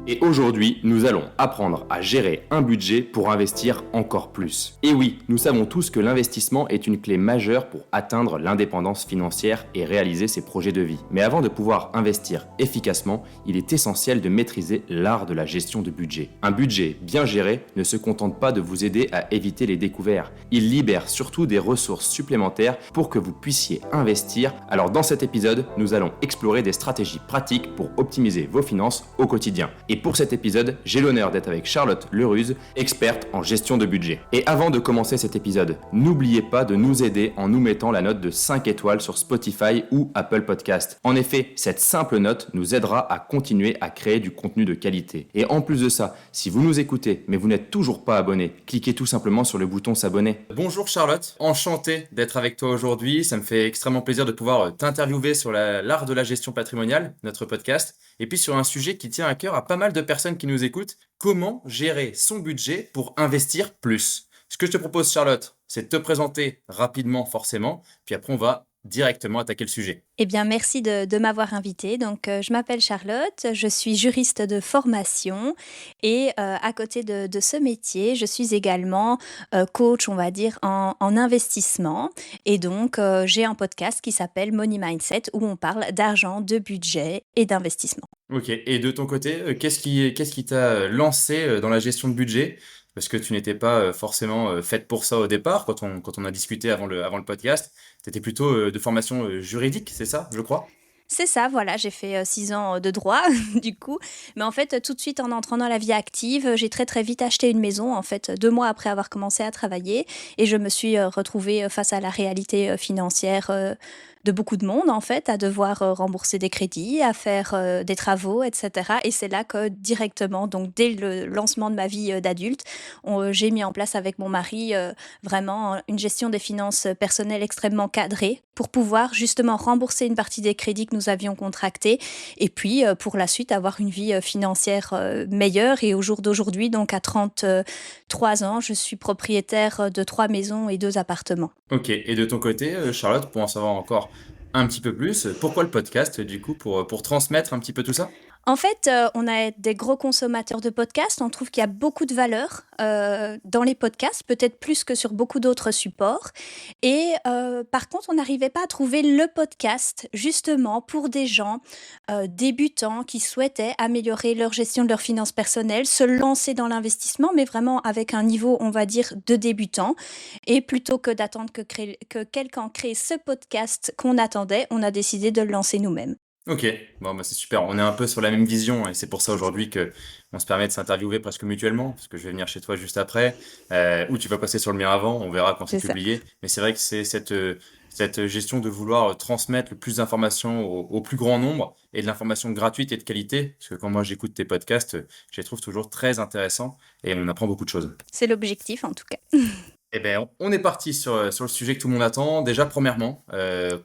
Et aujourd'hui, nous allons apprendre à gérer un budget pour investir encore plus. Et oui, nous savons tous que l'investissement est une clé majeure pour atteindre l'indépendance financière et réaliser ses projets de vie. Mais avant de pouvoir investir efficacement, il est essentiel de maîtriser l'art de la gestion de budget. Un budget bien géré ne se contente pas de vous aider à éviter les découvertes. Il libère surtout des ressources supplémentaires pour que vous puissiez investir. Alors dans cet épisode, nous allons explorer des stratégies pratiques pour optimiser vos finances au quotidien. Et pour cet épisode, j'ai l'honneur d'être avec Charlotte Leruse, experte en gestion de budget. Et avant de commencer cet épisode, n'oubliez pas de nous aider en nous mettant la note de 5 étoiles sur Spotify ou Apple Podcast. En effet, cette simple note nous aidera à continuer à créer du contenu de qualité. Et en plus de ça, si vous nous écoutez mais vous n'êtes toujours pas abonné, cliquez tout simplement sur le bouton s'abonner. Bonjour Charlotte, enchanté d'être avec toi aujourd'hui. Ça me fait extrêmement plaisir de pouvoir t'interviewer sur l'art de la gestion patrimoniale, notre podcast, et puis sur un sujet qui tient à cœur à pas mal de personnes qui nous écoutent, comment gérer son budget pour investir plus. Ce que je te propose Charlotte, c'est de te présenter rapidement forcément, puis après on va directement attaquer le sujet. Eh bien, merci de m'avoir invitée. Donc, je m'appelle Charlotte, je suis juriste de formation et à côté de ce métier, je suis également coach, on va dire, en investissement. Et donc, j'ai un podcast qui s'appelle Money Mindset où on parle d'argent, de budget et d'investissement. Ok, et de ton côté, qu'est-ce qui t'a lancé dans la gestion de budget? Parce que tu n'étais pas forcément faite pour ça au départ, quand on a discuté avant le podcast. Tu étais plutôt de formation juridique, c'est ça, je crois? C'est ça, voilà, j'ai fait 6 ans de droit, du coup. Mais en fait, tout de suite, en entrant dans la vie active, j'ai très très vite acheté une maison, en fait, 2 mois après avoir commencé à travailler. Et je me suis retrouvée face à la réalité financière de beaucoup de monde, en fait, à devoir rembourser des crédits, à faire des travaux, etc. Et c'est là que directement, donc dès le lancement de ma vie d'adulte, j'ai mis en place avec mon mari vraiment une gestion des finances personnelles extrêmement cadrée pour pouvoir justement rembourser une partie des crédits que nous avions contractés et puis pour la suite avoir une vie financière meilleure. Et au jour d'aujourd'hui, donc à 33 ans, je suis propriétaire de 3 maisons et 2 appartements. Ok, et de ton côté, Charlotte, pour en savoir encore un petit peu plus, pourquoi le podcast, du coup, pour transmettre un petit peu tout ça? En fait, on a des gros consommateurs de podcasts. On trouve qu'il y a beaucoup de valeur dans les podcasts, peut-être plus que sur beaucoup d'autres supports. Et par contre, on n'arrivait pas à trouver le podcast justement pour des gens débutants qui souhaitaient améliorer leur gestion de leurs finances personnelles, se lancer dans l'investissement, mais vraiment avec un niveau, on va dire, de débutant. Et plutôt que d'attendre que quelqu'un crée ce podcast qu'on attendait, on a décidé de le lancer nous-mêmes. Ok, bon bah c'est super, on est un peu sur la même vision et c'est pour ça aujourd'hui que on se permet de s'interviewer presque mutuellement, parce que je vais venir chez toi juste après, ou tu vas passer sur le mien avant, on verra quand c'est C'est ça. publié, mais c'est vrai que c'est cette gestion de vouloir transmettre le plus d'informations au plus grand nombre et de l'information gratuite et de qualité, parce que quand moi j'écoute tes podcasts, je les trouve toujours très intéressants et on apprend beaucoup de choses. C'est l'objectif en tout cas. Eh ben, on est parti sur le sujet que tout le monde attend. Déjà, premièrement,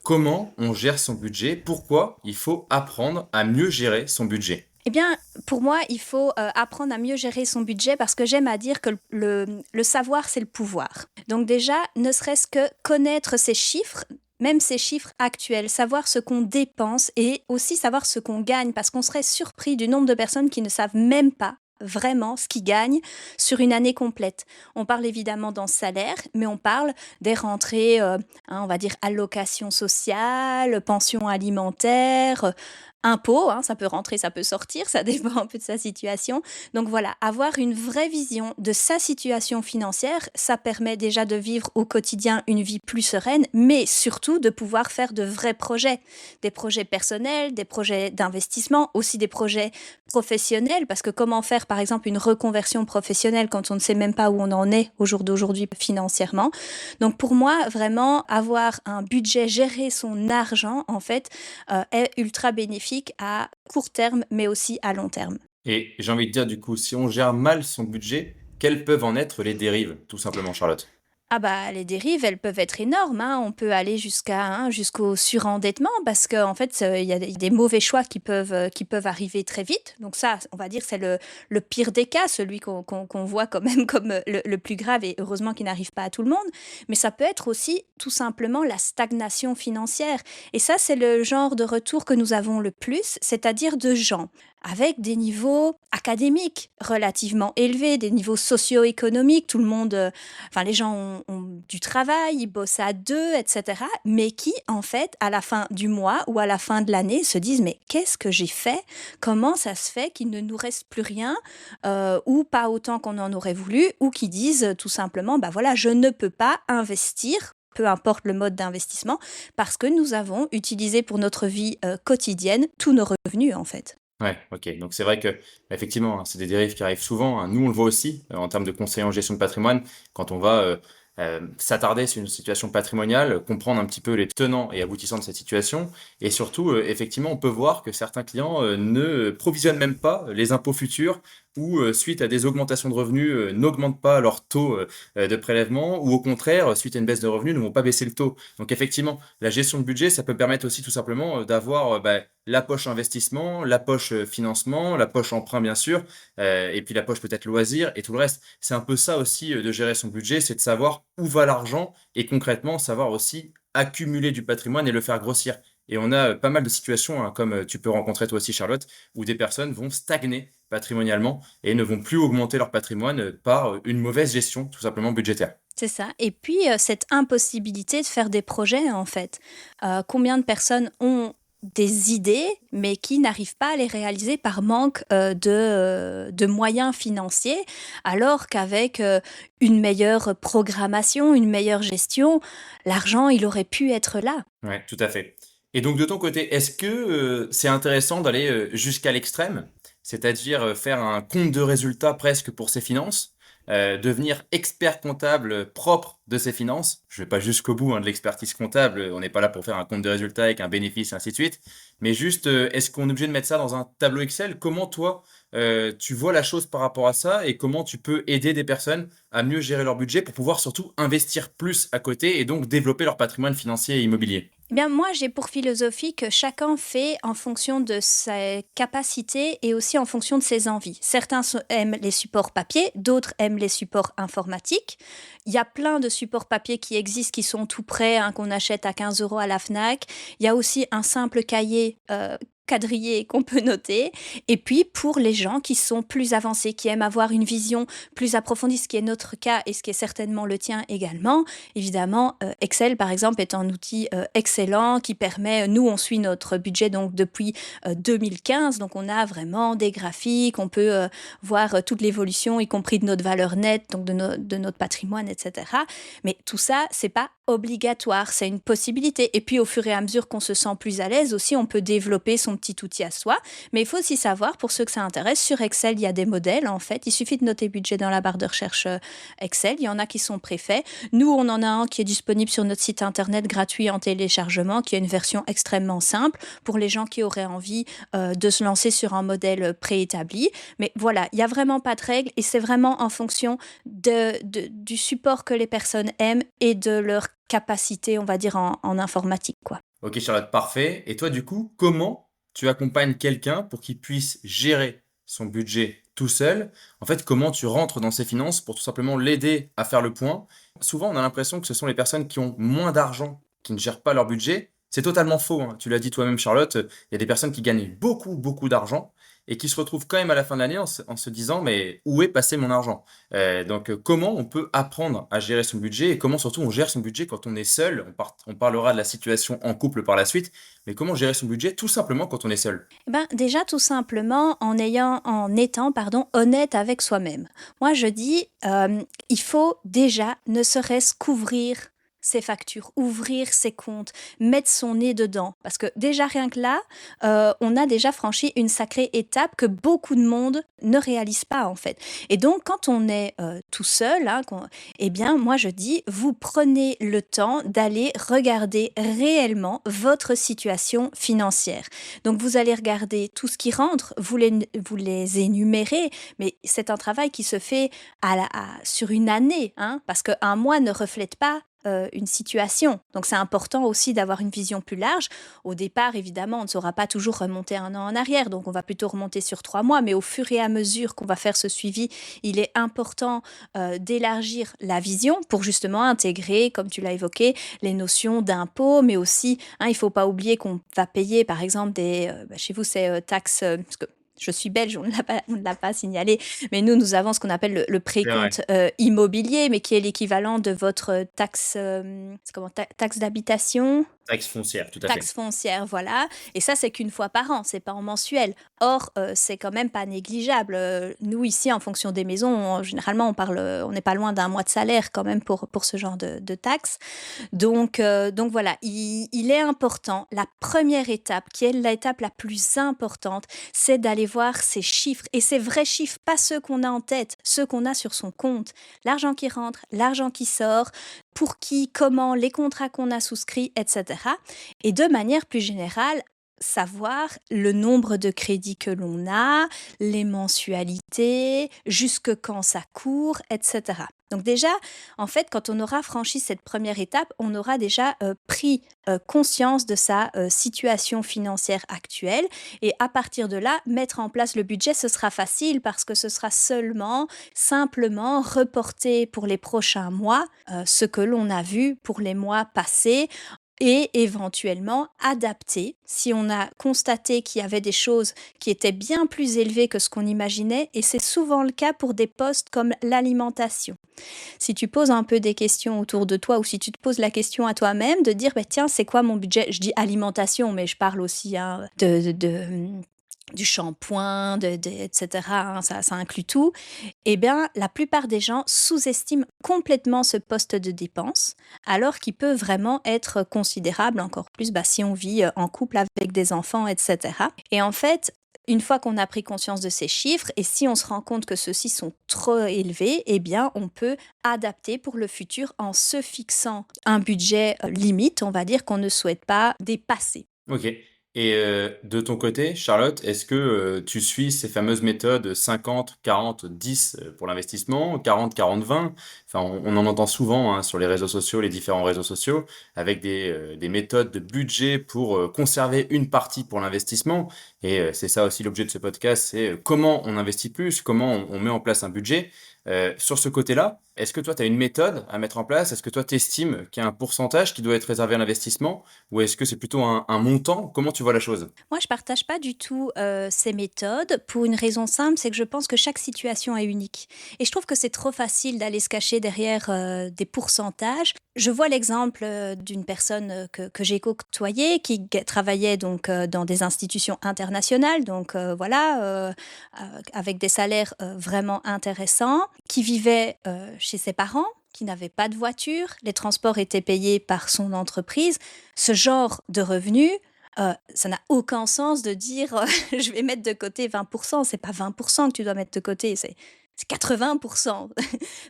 comment on gère son budget? Pourquoi il faut apprendre à mieux gérer son budget? Eh bien, pour moi, il faut apprendre à mieux gérer son budget parce que j'aime à dire que le savoir, c'est le pouvoir. Donc déjà, ne serait-ce que connaître ces chiffres, même ces chiffres actuels, savoir ce qu'on dépense et aussi savoir ce qu'on gagne parce qu'on serait surpris du nombre de personnes qui ne savent même pas vraiment ce qu'ils gagnent sur une année complète. On parle évidemment dans salaire, mais on parle des rentrées, on va dire allocations sociales, pensions alimentaires, impôts, ça peut rentrer, ça peut sortir, ça dépend un peu de sa situation. Donc voilà, avoir une vraie vision de sa situation financière, ça permet déjà de vivre au quotidien une vie plus sereine, mais surtout de pouvoir faire de vrais projets. Des projets personnels, des projets d'investissement, aussi des projets professionnels, parce que comment faire par exemple une reconversion professionnelle quand on ne sait même pas où on en est au jour d'aujourd'hui financièrement. Donc pour moi, vraiment avoir un budget, gérer son argent en fait est ultra bénéfique à court terme mais aussi à long terme. Et j'ai envie de dire, du coup, si on gère mal son budget, quelles peuvent en être les dérives, tout simplement, Charlotte? Ah bah, les dérives, elles peuvent être énormes, hein. On peut aller jusqu'au surendettement parce qu'en fait, il y a des mauvais choix qui peuvent arriver très vite. Donc ça, on va dire, c'est le pire des cas, celui qu'on voit quand même comme le plus grave et heureusement qu'il n'arrive pas à tout le monde. Mais ça peut être aussi tout simplement la stagnation financière. Et ça, c'est le genre de retour que nous avons le plus, c'est-à-dire de gens avec des niveaux académiques relativement élevés, des niveaux socio-économiques. Tout le monde, enfin, les gens ont du travail, ils bossent à deux, etc. Mais qui, en fait, à la fin du mois ou à la fin de l'année, se disent, mais qu'est-ce que j'ai fait? Comment ça se fait qu'il ne nous reste plus rien ou pas autant qu'on en aurait voulu, ou qui disent tout simplement, bah voilà, je ne peux pas investir peu importe le mode d'investissement, parce que nous avons utilisé pour notre vie quotidienne tous nos revenus, en fait. Ouais, OK. Donc c'est vrai que effectivement, hein, c'est des dérives qui arrivent souvent, hein. Nous, on le voit aussi, en termes de conseillers en gestion de patrimoine, quand on va, s'attarder sur une situation patrimoniale, comprendre un petit peu les tenants et aboutissants de cette situation et surtout, effectivement, on peut voir que certains clients, ne provisionnent même pas les impôts futurs ou, suite à des augmentations de revenus, n'augmentent pas leur taux, de prélèvement ou au contraire, suite à une baisse de revenus, ne vont pas baisser le taux. Donc effectivement, la gestion de budget, ça peut permettre aussi tout simplement, d'avoir, la poche investissement, la poche, financement, la poche emprunt bien sûr, et puis la poche peut-être loisirs et tout le reste. C'est un peu ça aussi, de gérer son budget, c'est de savoir où va l'argent et concrètement savoir aussi accumuler du patrimoine et le faire grossir. Et on a, pas mal de situations, hein, comme, tu peux rencontrer toi aussi Charlotte, où des personnes vont stagner patrimonialement et ne vont plus augmenter leur patrimoine, par, une mauvaise gestion tout simplement budgétaire. C'est ça. Et puis, cette impossibilité de faire des projets, en fait. Combien de personnes ont des idées, mais qui n'arrivent pas à les réaliser par manque de moyens financiers, alors qu'avec une meilleure programmation, une meilleure gestion, l'argent, il aurait pu être là. Ouais, tout à fait. Et donc de ton côté, est-ce que, c'est intéressant d'aller, jusqu'à l'extrême? C'est-à-dire, faire un compte de résultat presque pour ses finances, devenir expert comptable, propre de ses finances? Je vais pas jusqu'au bout, hein, de l'expertise comptable, on n'est pas là pour faire un compte de résultat avec un bénéfice, ainsi de suite. Mais juste, est-ce qu'on est obligé de mettre ça dans un tableau Excel? Comment toi, tu vois la chose par rapport à ça et comment tu peux aider des personnes à mieux gérer leur budget pour pouvoir surtout investir plus à côté et donc développer leur patrimoine financier et immobilier? Eh bien, moi, j'ai pour philosophie que chacun fait en fonction de ses capacités et aussi en fonction de ses envies. Certains aiment les supports papier, d'autres aiment les supports informatiques. Il y a plein de supports papier qui existent, qui sont tout prêts, hein, qu'on achète à 15 euros à la FNAC. Il y a aussi un simple cahier quadrillé qu'on peut noter. Et puis, pour les gens qui sont plus avancés, qui aiment avoir une vision plus approfondie, ce qui est notre cas et ce qui est certainement le tien également, évidemment, Excel, par exemple, est un outil excellent qui permet, nous, on suit notre budget donc depuis 2015, donc on a vraiment des graphiques, on peut voir toute l'évolution, y compris de notre valeur nette, donc de notre patrimoine, etc. Mais tout ça, c'est pas obligatoire, c'est une possibilité. Et puis, au fur et à mesure qu'on se sent plus à l'aise aussi, on peut développer son petit outil à soi. Mais il faut aussi savoir, pour ceux que ça intéresse, sur Excel, il y a des modèles, en fait. Il suffit de noter budget dans la barre de recherche Excel. Il y en a qui sont préfaits. Nous, on en a un qui est disponible sur notre site internet gratuit en téléchargement, qui est une version extrêmement simple pour les gens qui auraient envie de se lancer sur un modèle préétabli. Mais voilà, il n'y a vraiment pas de règle et c'est vraiment en fonction du support que les personnes aiment et de leur capacité, on va dire, en informatique, quoi. OK Charlotte, parfait. Et toi, du coup, comment tu accompagnes quelqu'un pour qu'il puisse gérer son budget tout seul? En fait, comment tu rentres dans ses finances pour tout simplement l'aider à faire le point? Souvent, on a l'impression que ce sont les personnes qui ont moins d'argent qui ne gèrent pas leur budget. C'est totalement faux, hein. Tu l'as dit toi-même, Charlotte, il y a des personnes qui gagnent beaucoup, beaucoup d'argent et qui se retrouvent quand même à la fin de l'année en se disant, mais où est passé mon argent? Comment on peut apprendre à gérer son budget et comment surtout on gère son budget quand on est seul? On parlera de la situation en couple par la suite, mais comment gérer son budget tout simplement quand on est seul? Eh ben, déjà, tout simplement, en étant, pardon, honnête avec soi-même. Moi, je dis, il faut déjà, ne serait-ce qu'ouvrir ses factures, ouvrir ses comptes, mettre son nez dedans. Parce que déjà, rien que là, on a déjà franchi une sacrée étape que beaucoup de monde ne réalise pas, en fait. Et donc, quand on est tout seul, hein, eh bien, moi, je dis, vous prenez le temps d'aller regarder réellement votre situation financière. Donc, vous allez regarder tout ce qui rentre, vous les énumérez, mais c'est un travail qui se fait sur une année, hein, parce qu'un mois ne reflète pas une situation. Donc c'est important aussi d'avoir une vision plus large. Au départ, évidemment, on ne saura pas toujours remonter un an en arrière, donc on va plutôt remonter sur 3 mois, mais au fur et à mesure qu'on va faire ce suivi, il est important d'élargir la vision pour justement intégrer, comme tu l'as évoqué, les notions d'impôts, mais aussi, hein, il ne faut pas oublier qu'on va payer, par exemple, chez vous, c'est taxes, parce que je suis belge, on ne l'a pas signalé, mais nous avons ce qu'on appelle le C'est vrai. précompte immobilier, mais qui est l'équivalent de votre taxe, c'est comment, taxe d'habitation, Taxe foncière, tout à fait. taxe foncière, voilà. Et ça, c'est qu'une fois par an, c'est pas en mensuel. Or, c'est quand même pas négligeable. Nous, ici, en fonction des maisons, généralement, on n'est pas loin d'un mois de salaire quand même pour ce genre de taxes. Donc voilà, il est important, la première étape, qui est l'étape la plus importante, c'est d'aller voir ces chiffres, et ces vrais chiffres, pas ceux qu'on a en tête, ceux qu'on a sur son compte, l'argent qui rentre, l'argent qui sort, pour qui, comment, les contrats qu'on a souscrits, etc. Et de manière plus générale, savoir le nombre de crédits que l'on a, les mensualités, jusque quand ça court, etc. Donc déjà, en fait, quand on aura franchi cette première étape, on aura déjà pris conscience de sa situation financière actuelle. Et à partir de là, mettre en place le budget, ce sera facile parce que ce sera simplement reporter pour les prochains mois ce que l'on a vu pour les mois passés, et éventuellement adapter si on a constaté qu'il y avait des choses qui étaient bien plus élevées que ce qu'on imaginait, et c'est souvent le cas pour des postes comme l'alimentation. Si tu poses un peu des questions autour de toi, ou si tu te poses la question à toi-même de dire, bah, tiens, c'est quoi mon budget? Je dis alimentation, mais je parle aussi, hein, du shampoing, etc., hein, ça inclut tout. Eh bien, la plupart des gens sous-estiment complètement ce poste de dépense, alors qu'il peut vraiment être considérable, encore plus si on vit en couple avec des enfants, etc. Et en fait, une fois qu'on a pris conscience de ces chiffres, et si on se rend compte que ceux-ci sont trop élevés, eh bien, on peut adapter pour le futur en se fixant un budget limite, on va dire, qu'on ne souhaite pas dépasser. Ok. Et de ton côté, Charlotte, est-ce que tu suis ces fameuses méthodes 50, 40, 10 pour l'investissement, 40, 40, 20? Enfin, on en entend souvent hein, sur les réseaux sociaux, les différents réseaux sociaux, avec des méthodes de budget pour conserver une partie pour l'investissement. Et c'est ça aussi l'objet de ce podcast, c'est comment on investit plus, comment on met en place un budget. Sur ce côté-là, est-ce que toi, tu as une méthode à mettre en place? Est-ce que toi, tu estimes qu'il y a un pourcentage qui doit être réservé à l'investissement? Ou est-ce que c'est plutôt un montant? Comment tu vois la chose? Moi, je partage pas du tout ces méthodes pour une raison simple, c'est que je pense que chaque situation est unique. Et je trouve que c'est trop facile d'aller se cacher derrière des pourcentages. Je vois l'exemple d'une personne que j'ai côtoyée qui travaillait donc dans des institutions internationales, donc avec des salaires vraiment intéressants, qui vivait chez ses parents, qui n'avait pas de voiture, les transports étaient payés par son entreprise. Ce genre de revenus, ça n'a aucun sens de dire je vais mettre de côté 20%. C'est pas 20% que tu dois mettre de côté, c'est 80%.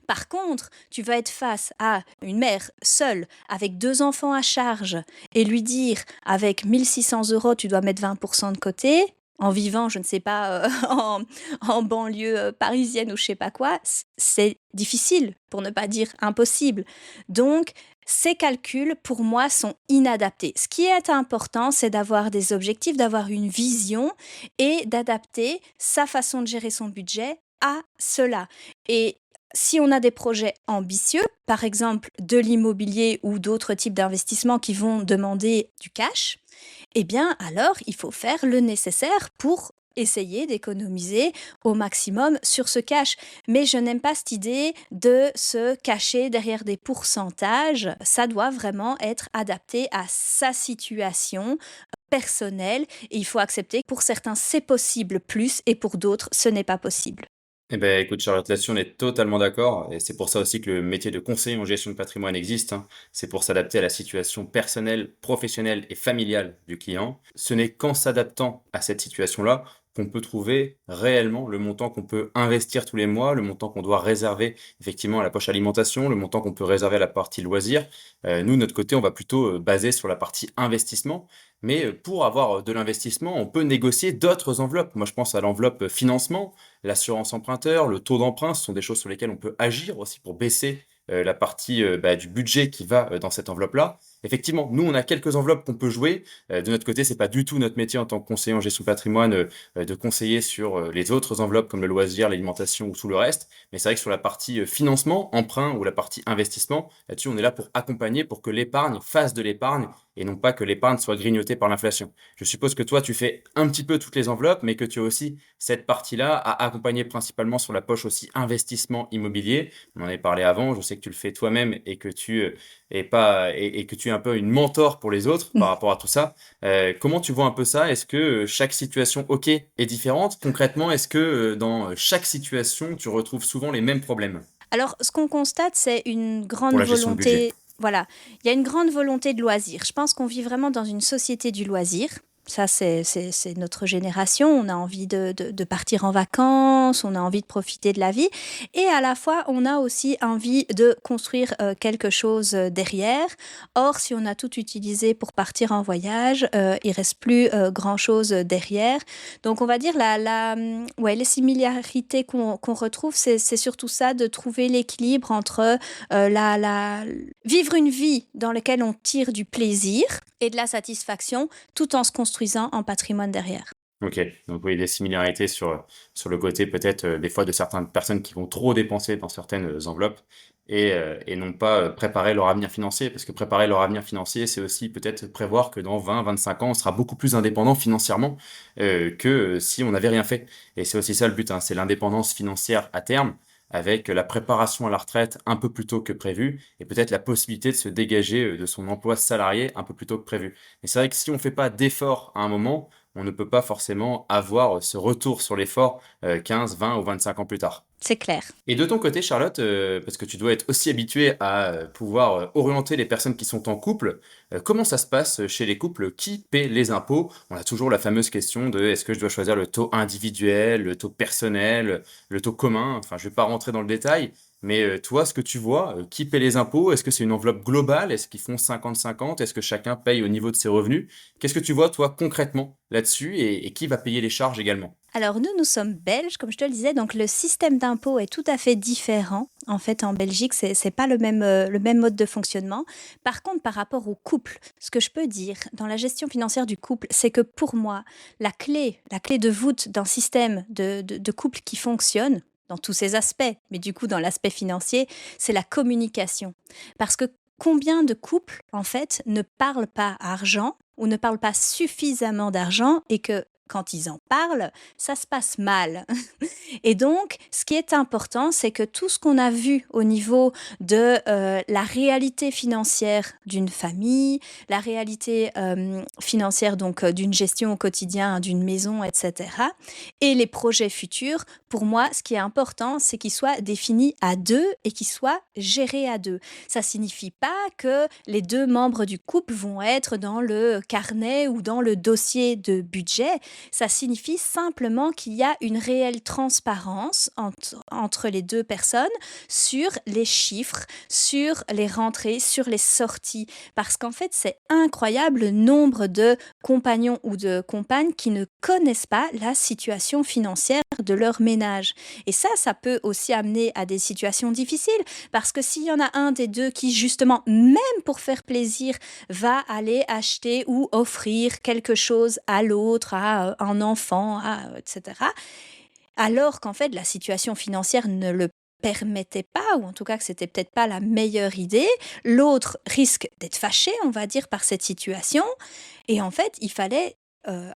Par contre, tu vas être face à une mère seule avec 2 enfants à charge et lui dire avec 1 600 euros, tu dois mettre 20% de côté. En vivant, je ne sais pas, en banlieue parisienne ou je sais pas quoi, c'est difficile, pour ne pas dire impossible. Donc, ces calculs, pour moi, sont inadaptés. Ce qui est important, c'est d'avoir des objectifs, d'avoir une vision et d'adapter sa façon de gérer son budget à cela. Et si on a des projets ambitieux, par exemple de l'immobilier ou d'autres types d'investissements qui vont demander du cash, eh bien alors il faut faire le nécessaire pour essayer d'économiser au maximum sur ce cash. Mais je n'aime pas cette idée de se cacher derrière des pourcentages. Ça doit vraiment être adapté à sa situation personnelle, et il faut accepter que pour certains c'est possible plus et pour d'autres ce n'est pas possible. Eh ben, écoute, Charlotte, là-dessus, on est totalement d'accord. Et c'est pour ça aussi que le métier de conseiller en gestion de patrimoine existe, hein. C'est pour s'adapter à la situation personnelle, professionnelle et familiale du client. Ce n'est qu'en s'adaptant à cette situation-là qu'on peut trouver réellement le montant qu'on peut investir tous les mois, le montant qu'on doit réserver effectivement à la poche alimentation, le montant qu'on peut réserver à la partie loisirs. Nous, de notre côté, on va plutôt baser sur la partie investissement. Mais pour avoir de l'investissement, on peut négocier d'autres enveloppes. Moi, je pense à l'enveloppe financement, l'assurance emprunteur, le taux d'emprunt, ce sont des choses sur lesquelles on peut agir aussi pour baisser la partie du budget qui va dans cette enveloppe-là. Effectivement, nous, on a quelques enveloppes qu'on peut jouer. De notre côté, c'est pas du tout notre métier en tant que conseiller en gestion de patrimoine de conseiller sur les autres enveloppes comme le loisir, l'alimentation ou tout le reste. Mais c'est vrai que sur la partie financement, emprunt ou la partie investissement, là-dessus, on est là pour accompagner, pour que l'épargne fasse de l'épargne et non pas que l'épargne soit grignotée par l'inflation. Je suppose que toi, tu fais un petit peu toutes les enveloppes, mais que tu as aussi cette partie-là à accompagner principalement sur la poche aussi investissement immobilier. On en avait parlé avant, je sais que tu le fais toi-même et que tu et que tu es un peu une mentor pour les autres par rapport à tout ça. Comment tu vois un peu ça? Est-ce que chaque situation, ok, est différente? Concrètement, est-ce que dans chaque situation, tu retrouves souvent les mêmes problèmes Alors, ce qu'on constate, c'est une pour grande la gestion de budget? volonté. Voilà, il y a une grande volonté de loisir. Je pense qu'on vit vraiment dans une société du loisir. Ça, c'est notre génération. On a envie de partir en vacances, on a envie de profiter de la vie. Et à la fois, on a aussi envie de construire quelque chose derrière. Or, si on a tout utilisé pour partir en voyage, il reste plus grand-chose derrière. Donc, on va dire ouais, les similarités qu'on retrouve, c'est surtout ça, de trouver l'équilibre entre vivre une vie dans laquelle on tire du plaisir et de la satisfaction, tout en se construisant en patrimoine derrière. OK, donc oui, des similarités sur le côté peut-être, des fois de certaines personnes qui vont trop dépenser dans certaines, enveloppes et non pas, préparer leur avenir financier. Parce que préparer leur avenir financier, c'est aussi peut-être prévoir que dans 20-25 ans, on sera beaucoup plus indépendant financièrement, que, si on n'avait rien fait et c'est aussi ça le but, hein, c'est l'indépendance financière à terme avec la préparation à la retraite un peu plus tôt que prévu et peut-être la possibilité de se dégager, de son emploi salarié un peu plus tôt que prévu. Mais c'est vrai que si on fait pas d'efforts à un moment, on ne peut pas forcément avoir ce retour sur l'effort 15, 20 ou 25 ans plus tard. C'est clair. Et de ton côté, Charlotte, parce que tu dois être aussi habituée à pouvoir orienter les personnes qui sont en couple, comment ça se passe chez les couples? Qui paie les impôts? On a toujours la fameuse question de est-ce que je dois choisir le taux individuel, le taux personnel, le taux commun? Enfin, je vais pas rentrer dans le détail, mais toi, ce que tu vois, qui paie les impôts? Est-ce que c'est une enveloppe globale? Est-ce qu'ils font 50-50? Est-ce que chacun paye au niveau de ses revenus? Qu'est-ce que tu vois, toi, concrètement là-dessus et qui va payer les charges également? Alors nous sommes belges, comme je te le disais, donc le système d'impôt est tout à fait différent. En fait, en Belgique, c'est pas le même mode de fonctionnement. Par contre, par rapport au couple, ce que je peux dire dans la gestion financière du couple, c'est que pour moi, la clé de voûte d'un système de couple qui fonctionne, dans tous ses aspects, mais du coup dans l'aspect financier, c'est la communication. Parce que combien de couples, en fait, ne parlent pas argent ou ne parlent pas suffisamment d'argent et que quand ils en parlent, ça se passe mal. Et donc, ce qui est important, c'est que tout ce qu'on a vu au niveau de la réalité financière d'une famille, la réalité financière donc d'une gestion au quotidien d'une maison, etc., et les projets futurs, pour moi, ce qui est important, c'est qu'ils soient définis à deux et qu'ils soient gérés à deux. Ça signifie pas que les deux membres du couple vont être dans le carnet ou dans le dossier de budget. Ça signifie simplement qu'il y a une réelle transparence entre les deux personnes sur les chiffres, sur les rentrées, sur les sorties. Parce qu'en fait, c'est incroyable le nombre de compagnons ou de compagnes qui ne connaissent pas la situation financière de leur ménage. Et ça peut aussi amener à des situations difficiles. Parce que s'il y en a un des deux qui, justement, même pour faire plaisir, va aller acheter ou offrir quelque chose à l'autre, à un enfant, etc. Alors qu'en fait, la situation financière ne le permettait pas, ou en tout cas que c'était peut-être pas la meilleure idée. L'autre risque d'être fâché, on va dire, par cette situation. Et en fait, il fallait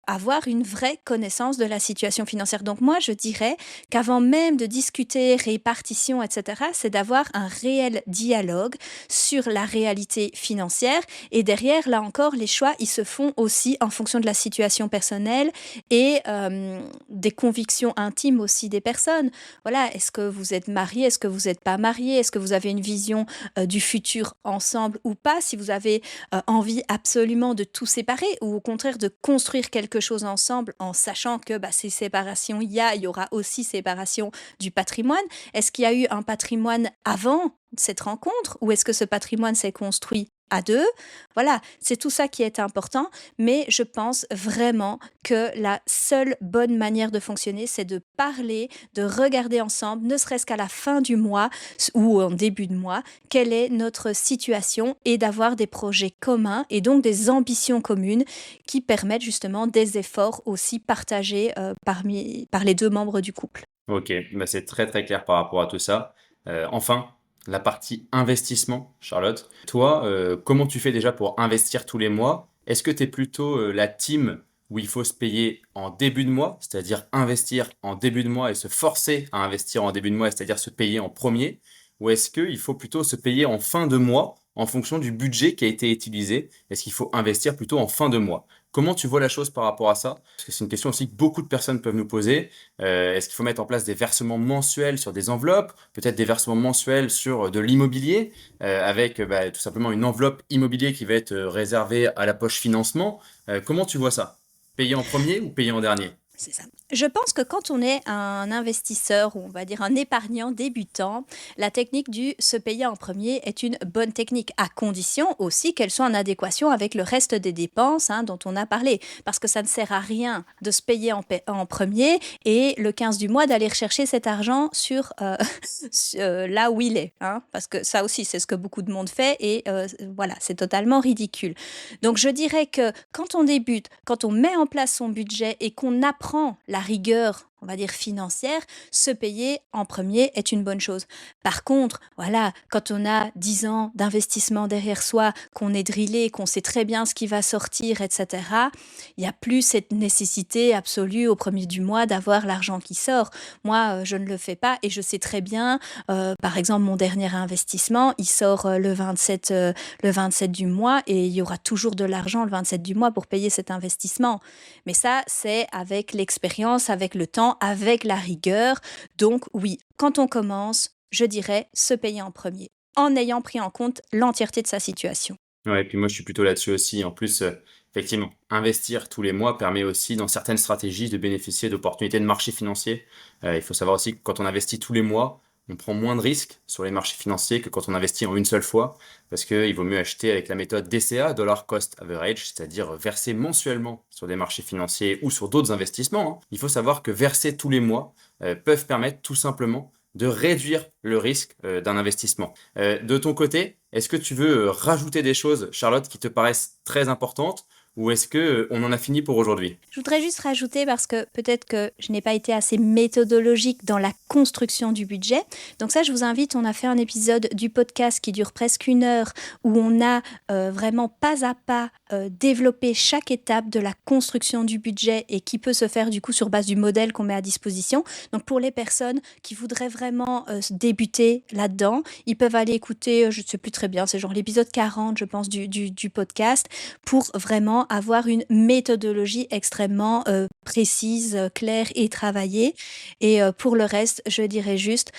avoir une vraie connaissance de la situation financière. Donc moi, je dirais qu'avant même de discuter répartition, etc., c'est d'avoir un réel dialogue sur la réalité financière. Et derrière, là encore, les choix, ils se font aussi en fonction de la situation personnelle et des convictions intimes aussi des personnes. Voilà, est-ce que vous êtes marié, est-ce que vous n'êtes pas marié, est-ce que vous avez une vision du futur ensemble ou pas, si vous avez envie absolument de tout séparer ou au contraire de construire quelque chose ensemble en sachant que ces séparations, il y aura aussi séparation du patrimoine. Est-ce qu'il y a eu un patrimoine avant cette rencontre ou est-ce que ce patrimoine s'est construit à deux? Voilà, c'est tout ça qui est important, mais je pense vraiment que la seule bonne manière de fonctionner, c'est de parler, de regarder ensemble, ne serait-ce qu'à la fin du mois ou en début de mois, quelle est notre situation et d'avoir des projets communs et donc des ambitions communes qui permettent justement des efforts aussi partagés par les deux membres du couple. Ok, c'est très très clair par rapport à tout ça. Enfin, la partie investissement, Charlotte. Toi, comment tu fais déjà pour investir tous les mois? Est-ce que tu es plutôt la team où il faut se payer en début de mois, c'est-à-dire investir en début de mois et se forcer à investir en début de mois, c'est-à-dire se payer en premier? Ou est-ce qu'il faut plutôt se payer en fin de mois en fonction du budget qui a été utilisé? Est-ce qu'il faut investir plutôt en fin de mois? Comment tu vois la chose par rapport à ça? Parce que c'est une question aussi que beaucoup de personnes peuvent nous poser. Est-ce qu'il faut mettre en place des versements mensuels sur des enveloppes, peut-être des versements mensuels sur de l'immobilier, avec tout simplement une enveloppe immobilier qui va être réservée à la poche financement? Comment tu vois ça? Payer en premier ou payer en dernier? C'est ça. Je pense que quand on est un investisseur ou on va dire un épargnant débutant, la technique du se payer en premier est une bonne technique, à condition aussi qu'elle soit en adéquation avec le reste des dépenses dont on a parlé. Parce que ça ne sert à rien de se payer en premier et le 15 du mois d'aller rechercher cet argent sur là où il est. Parce que ça aussi, c'est ce que beaucoup de monde fait et voilà, c'est totalement ridicule. Donc je dirais que quand on débute, quand on met en place son budget et qu'on apprend la rigueur, on va dire financière, se payer en premier est une bonne chose. Par contre, voilà, quand on a 10 ans d'investissement derrière soi, qu'on est drillé, qu'on sait très bien ce qui va sortir, etc., il n'y a plus cette nécessité absolue au premier du mois d'avoir l'argent qui sort. Moi, je ne le fais pas et je sais très bien, par exemple, mon dernier investissement, il sort le 27 du mois et il y aura toujours de l'argent le 27 du mois pour payer cet investissement. Mais ça, c'est avec l'expérience, avec le temps, avec la rigueur. Donc oui, quand on commence, je dirais se payer en premier, en ayant pris en compte l'entièreté de sa situation. Ouais, et puis moi je suis plutôt là-dessus aussi. En plus, effectivement, investir tous les mois permet aussi, dans certaines stratégies, de bénéficier d'opportunités de marché financier. Il faut savoir aussi que quand on investit tous les mois, on prend moins de risques sur les marchés financiers que quand on investit en une seule fois, parce qu'il vaut mieux acheter avec la méthode DCA, Dollar Cost Average, c'est-à-dire verser mensuellement sur des marchés financiers ou sur d'autres investissements. Il faut savoir que verser tous les mois peuvent permettre tout simplement de réduire le risque d'un investissement. De ton côté, est-ce que tu veux rajouter des choses, Charlotte, qui te paraissent très importantes, ou est-ce que on en a fini pour aujourd'hui? Je voudrais juste rajouter, parce que peut-être que je n'ai pas été assez méthodologique dans la construction du budget. Donc ça, je vous invite, on a fait un épisode du podcast qui dure presque 1 heure, où on a vraiment pas à pas développé chaque étape de la construction du budget et qui peut se faire du coup sur base du modèle qu'on met à disposition. Donc pour les personnes qui voudraient vraiment débuter là-dedans, ils peuvent aller écouter, je ne sais plus très bien, c'est genre l'épisode 40, je pense, du podcast, pour vraiment avoir une méthodologie extrêmement précise, claire et travaillée. Et pour le reste, je dirais juste,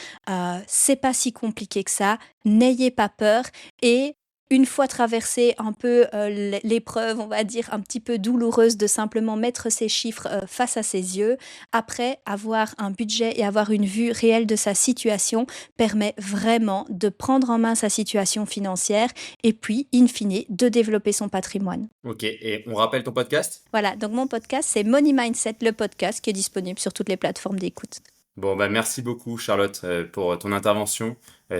c'est pas si compliqué que ça. N'ayez pas peur et une fois traversé un peu l'épreuve, on va dire un petit peu douloureuse de simplement mettre ces chiffres face à ses yeux, après avoir un budget et avoir une vue réelle de sa situation permet vraiment de prendre en main sa situation financière et puis, in fine, de développer son patrimoine. Ok, et on rappelle ton podcast? Voilà, donc mon podcast, c'est Money Mindset, le podcast qui est disponible sur toutes les plateformes d'écoute. Bon, merci beaucoup, Charlotte, pour ton intervention.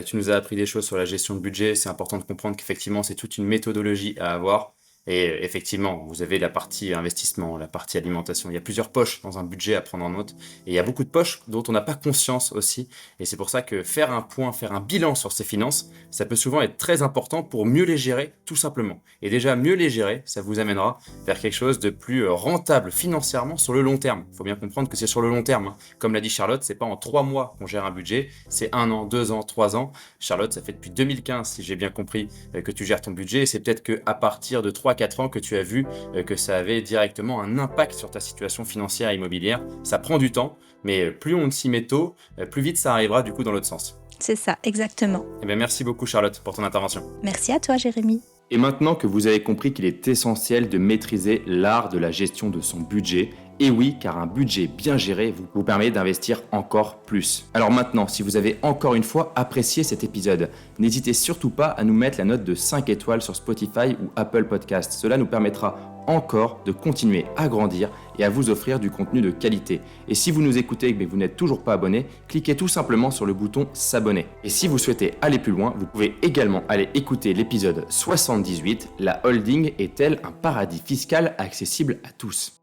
Tu nous as appris des choses sur la gestion de budget. C'est important de comprendre qu'effectivement, c'est toute une méthodologie à avoir. Et effectivement, vous avez la partie investissement, la partie alimentation. Il y a plusieurs poches dans un budget à prendre en note. Et il y a beaucoup de poches dont on n'a pas conscience aussi. Et c'est pour ça que faire un point, faire un bilan sur ses finances, ça peut souvent être très important pour mieux les gérer, tout simplement. Et déjà, mieux les gérer, ça vous amènera vers quelque chose de plus rentable financièrement sur le long terme. Il faut bien comprendre que c'est sur le long terme. Comme l'a dit Charlotte, c'est pas en 3 mois qu'on gère un budget, c'est 1 an, 2 ans, 3 ans. Charlotte, ça fait depuis 2015, si j'ai bien compris, que tu gères ton budget. Et c'est peut-être qu'à partir de 3-4 ans que tu as vu que ça avait directement un impact sur ta situation financière et immobilière. Ça prend du temps, mais plus on s'y met tôt, plus vite ça arrivera du coup dans l'autre sens. C'est ça, exactement. Eh bien, merci beaucoup Charlotte pour ton intervention. Merci à toi, Jérémy. Et maintenant que vous avez compris qu'il est essentiel de maîtriser l'art de la gestion de son budget, et oui, car un budget bien géré vous permet d'investir encore plus. Alors maintenant, si vous avez encore une fois apprécié cet épisode, n'hésitez surtout pas à nous mettre la note de 5 étoiles sur Spotify ou Apple Podcast. Cela nous permettra encore de continuer à grandir et à vous offrir du contenu de qualité. Et si vous nous écoutez mais vous n'êtes toujours pas abonné, cliquez tout simplement sur le bouton s'abonner. Et si vous souhaitez aller plus loin, vous pouvez également aller écouter l'épisode 78, La holding est-elle un paradis fiscal accessible à tous ?